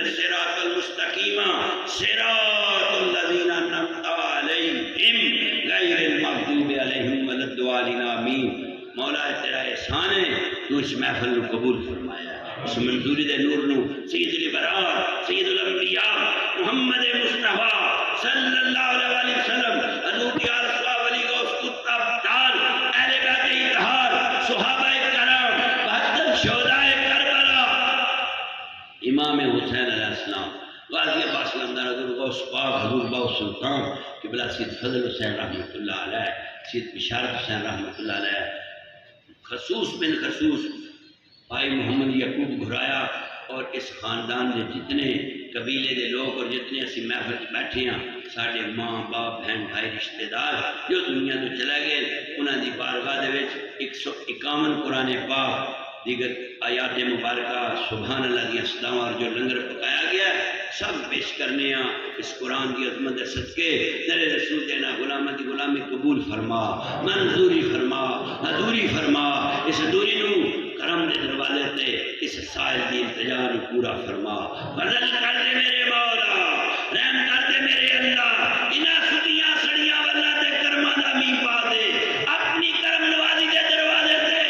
الصراط المستقیم صراط الذین انعمت علیہم غیر المغضوب علیہم ولا الضالین آمین۔ مولا تیرا احسان ہے تو اس محفل کو قبول فرمایا، اس منظوری دے نور نو سید البرار سید الانبیاء محمد مصطفیٰ صلی اللہ علیہ وسلم حضور کی آرزو ولی غوث کتب دار اہل بیت اطہار صحابہ کرام 72 شہدائے کربلا امام حسین علیہ السلام غازی عباس لمدار حضور غوث پاک حضور باؤ سلطان قبلہ سید فضل حسین رحمۃ اللہ علیہ سید بشارت حسین رحمۃ اللہ علیہ خصوص بن خصوص بھائی محمد یعقوب گھرایا اور اس خاندان کے جتنے قبیلے دے لوگ اور جتنے اسی محفل بیٹھے ہیں سارے ماں باپ بہن بھائی رشتہ دار جو دنیا تو چلے گئے انہاں دی بارگاہ دے وچ 151 قرآن پاک دیگر آیات مبارکہ سبحان اللہ دی اسلام اور جو لنگر پکایا گیا ہے سب پیش کرنے ہیں اس قرآن کی عظمت صدقے تیرے رسول دینا غلامہ دی غلامی قبول فرما منظوری فرما حضوری فرما اس حضوری نو کرم دے دروازے تے اس سائل دی التجا نو پورا فرما فضل کر دے میرے مولا رحم کر دے میرے اللہ انہاں سدیاں سڑیاں والا تے کرماں دا می پا دے اپنی کرم نوازی دے دروازے تے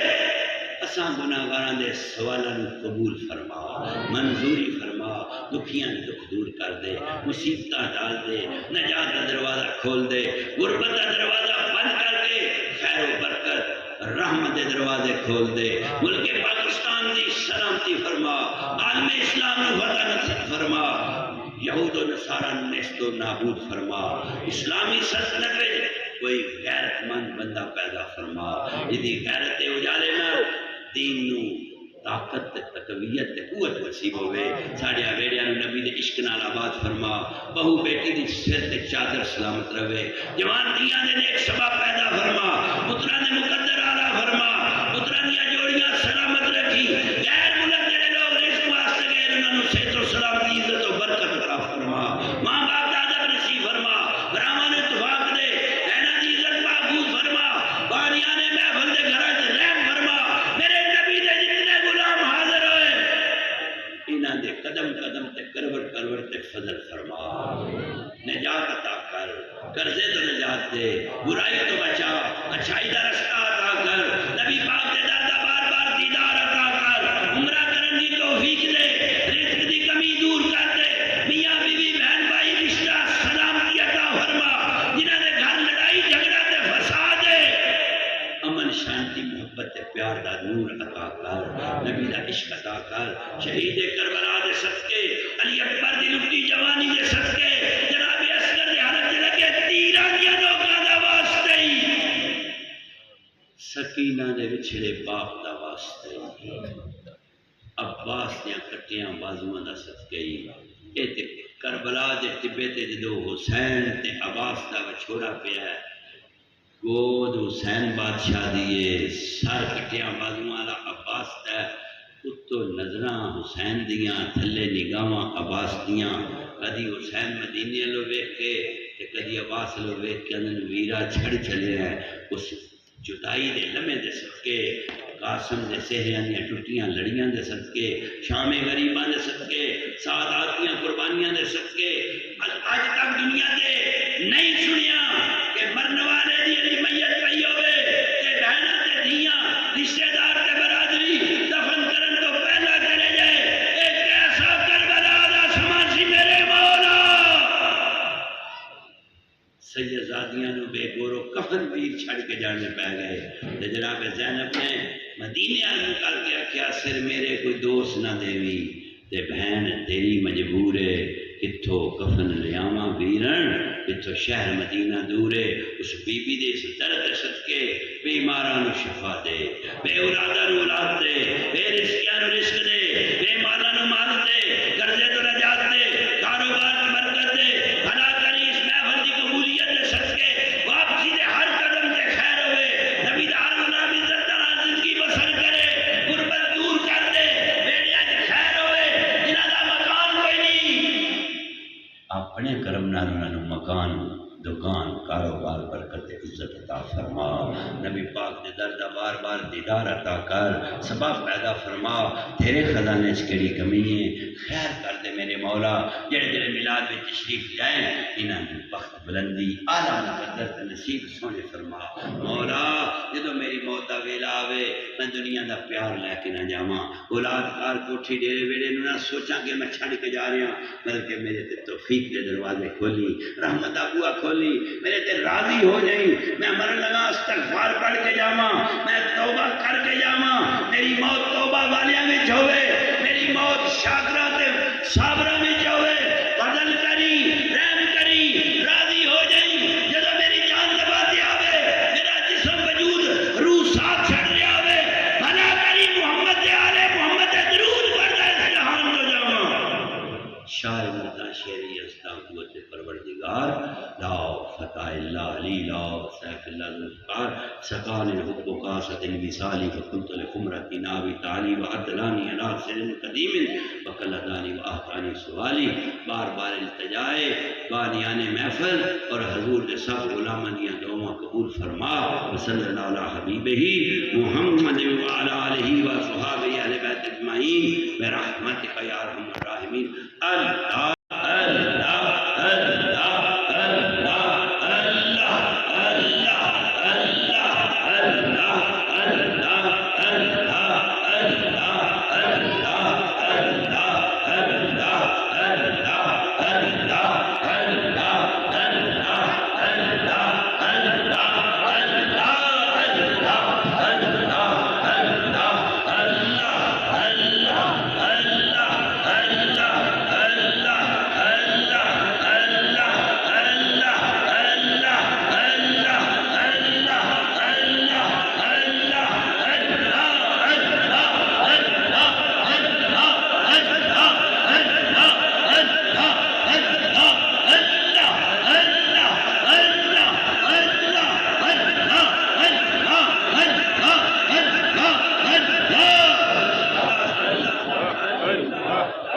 اساں گناہگاراں دے سوالاں نو قبول فرما منظوری فرما دکھیاں دکھ دور کر دے مصیبتاں ڈال دے نجات دا دروازہ کھول دے غربت دا دروازہ بند کر دے خیر و برکت رحمت دروازے کھول دے ملک پاکستان دی سلامتی فرما عالم اسلام نو فتح نصیب فرما یہود و نصارہ نیست و نابود فرما اسلامی سلطنت میں کوئی غیرت مند بندہ پیدا فرما جدی غیرت اجالے نہ دین نو طاقت تقویت قوت نصیب ہوئے ساڑے آویڑیاں نبی دے عشق نال آباد فرما بہو بیٹی دی سر تے چادر سلامت رہے جوان دیاں دے نیک سبا پیدا فرما پتران دے مقدر آلہ فرما پتران دیا جوڑیاں سلامت رکھی غیر ملک جڑے لوگ رزق واسطے گئے انہوں نے صحت و سلامتی عزت و برکت عطا فرما ماں باپ دادا نصیب فرما براہمن اتفاق دے اینا دی عزت محفوظ فرما بانیان محفل دے گھراں تے رحم فرما میرے نبی دے جتنے غلام حاضر ہوئے انہاں دے قدم قدم تے کروٹ کروٹ تے فضل فرما نجات عطا کر قرضے تو نجات دے برائی تو بچا اچھائی دا رستہ عطا کر نبی پاک دے در دا بار بار دیدار عطا کر عمرہ کرن دی توفیق دے رزق دی کمی دور کر دے میاں بیوی بہن بھائی رشتہ سلامتی عطا فرما جنہاں دے گھر لڑائی جھگڑا تے فساد ہے امن شانتی محبت تے پیار دا نور عطا کر نبی دا عشق عطا کر شہید کربلا دے صدقے علی اکبر دی لٹی جوانی دے صدقے جناب اصغر دے حالت دے لگے تیرانیاں لوکاں دا واسطے سکینہ دے وچھڑے باپ دا واسطے عباس دیاں کٹیاں بازوਆਂ دا صدقے اے تے کربلا دے ٹبے تے جدو حسین تے عباس دا وچھوڑا پیا ہے گود حسین بادشاہ دیئے سر کٹیاں بازوਆਂ والا عباس تے اتو نظراں حسین دیاں تھلے نگاواں عباس دیاں کدی حسین مدینے لو ویکھ کے تے کدی عباس لو ویکھ کے انہوں ویرا چھڑ چلے ہیں اس جدائی دے لمحے دے صدقے قاسم دے سہریاں دیاں ٹوٹیاں لڑیاں دے صدقے شام غریباں دے صدقے سعادات دیاں قربانیاں دے صدقے اج تک دنیا دے نہیں سنیا کہ مرن والے دی علی میت پئی ہوئے تے بہناں تے دھیاں رشتہ دار تے برادری دفن کرن تو پہلا چلے جائے ایک ایسا کربلا دا سما سی میرے مولا سیدزادیاں نو بے گورو کفن ویر چھڑ کے جانے پہ گئے تے جناب زینب نے مدینے آنے کر کے کیا سر میرے کوئی دوست نہ دیوی تے بہن تیری مجبور ہے کتھو کفن لیاواں ویرن کتھو شہر مدینہ دورے اس بی بی دے اس درد صدقے بیماراں نو شفا دے بے اولاداں نو اولاد دے بے رزقیاں نو رزق دے بے مالاں نو مال دے قرضے تو نجات دے کاروبار کی برکت دے بھلا کری اس محفل دی قبولیت دے صدقے واپسی دے ہر قدم تے خیر ہوئے نبی دا ہر غلام عزت دار زندگی بسر کرے غربت دور کر دے بیڑیاں تے خیر ہوئے جنہاں دا مکان کوئی نہیں اپنے کرم نال انہاں نوں مکان دکان کاروبار برکت عزت عطا فرما، نبی پاک دے دردا بار بار دیدار عطا کر، سبب پیدا فرما، تیرے خزانے اس کیڑی کمی ہے خیر کر دے میرے مولا، جڑے جڑے میلاد میں تشریف لائیں انہاں دی بخت بلندی اعلیٰ مقدر تے نصیب سونے فرما مولا، جدو میری موت دا ویلا آوے میں دنیا دا پیار لے کے نہ جاواں، اولاد کار کوٹھی ڈیرے ویڑے نو نہ سوچاں کہ میں چھڑ کے جا رہا ہوں، بلکہ میرے تے توفیق دے دروازے کھولی، رحمت ابوا کھولی، میرے تے راضی ہو جائیں، میں مرن لگا استغفار پڑھ کے جاواں، میں توبہ کر کے جاواں، میری موت توبہ والیاں وچ ہوے، میری موت شاکراں تے صابراں وچ ہوے، بدل کری رحم کری راضی ہو جائیں، جدو میری جان دباتی آوے میرا جسم وجود روح ساتھ چھڑ رہا ہوے، بنا کری محمد دے آلے محمد دے درود پڑھدا اس جہان تو جاواں، شاعر مردہ شعری استا قوت پروردگار لا فتح اللہ علی لا سیف اللہ ذوالفقار سقال الحب قاصد الوصال فقلت لخمرت ناوی تعالی وعدلانی علی سر قدیم وقلدانی واحتانی سوالی، بار بار التجائے بانیان محفل اور حضور دے سب علماء دیا دعویٰ قبول فرما، وصلی اللہ علی حبیبہ محمد وعلی آلہ وصحابہ اہل بیت اجمعین برحمتک یا ارحم الراحمین۔ اللہ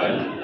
Allah